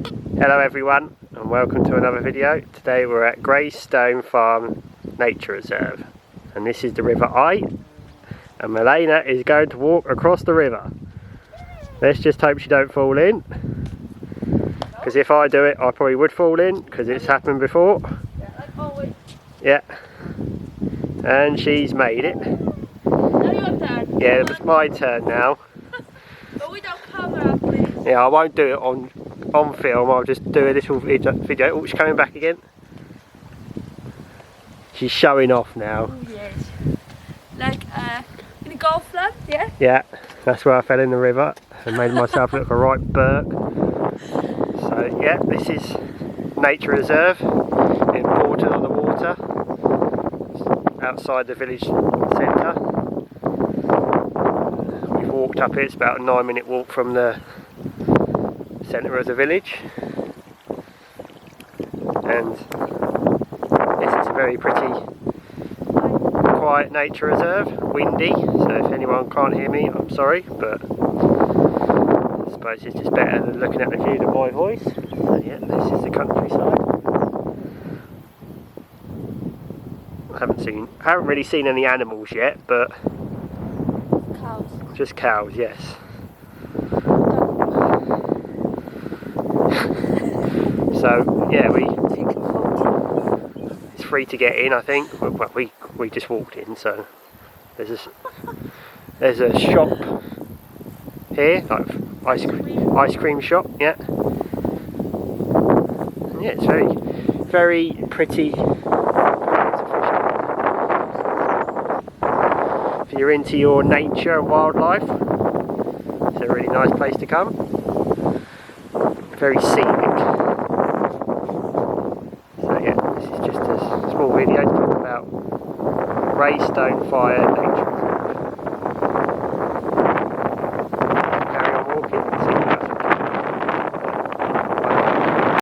Hello everyone and welcome to another video. Today we're at Greystone Farm Nature Reserve and this is the River Eye and Milena is going to walk across the river. Let's just hope she don't fall in, because if I do it I probably would fall in because it's happened before. Yeah, and she's made it. Now your turn. Yeah, it's my turn now. But without camera, please. Yeah, I won't do it on film, I'll just do a little video. Oh, she's coming back again. She's showing off now. Oh yes. Like in a golf club, yeah? Yeah, that's where I fell in the river and made myself look a right burk. So yeah, this is Nature Reserve in Bourton On The Water, outside the village centre. We've walked up here, it's about a 9-minute walk from the centre of the village, and yes, it's a very pretty quiet nature reserve, windy, so if anyone can't hear me I'm sorry, but I suppose it's just better than looking at the view than my voice. So yeah, this is the countryside. I haven't really seen any animals yet, but Cows. just cows, yes. So yeah, it's free to get in, I think. Well, we just walked in, so there's a shop here, like ice cream shop. Yeah, and yeah, it's very pretty. If you're into your nature and wildlife, it's a really nice place to come. Very scenic. So yeah, this is just a small video to talk about Greystone Fire Nature Reserve.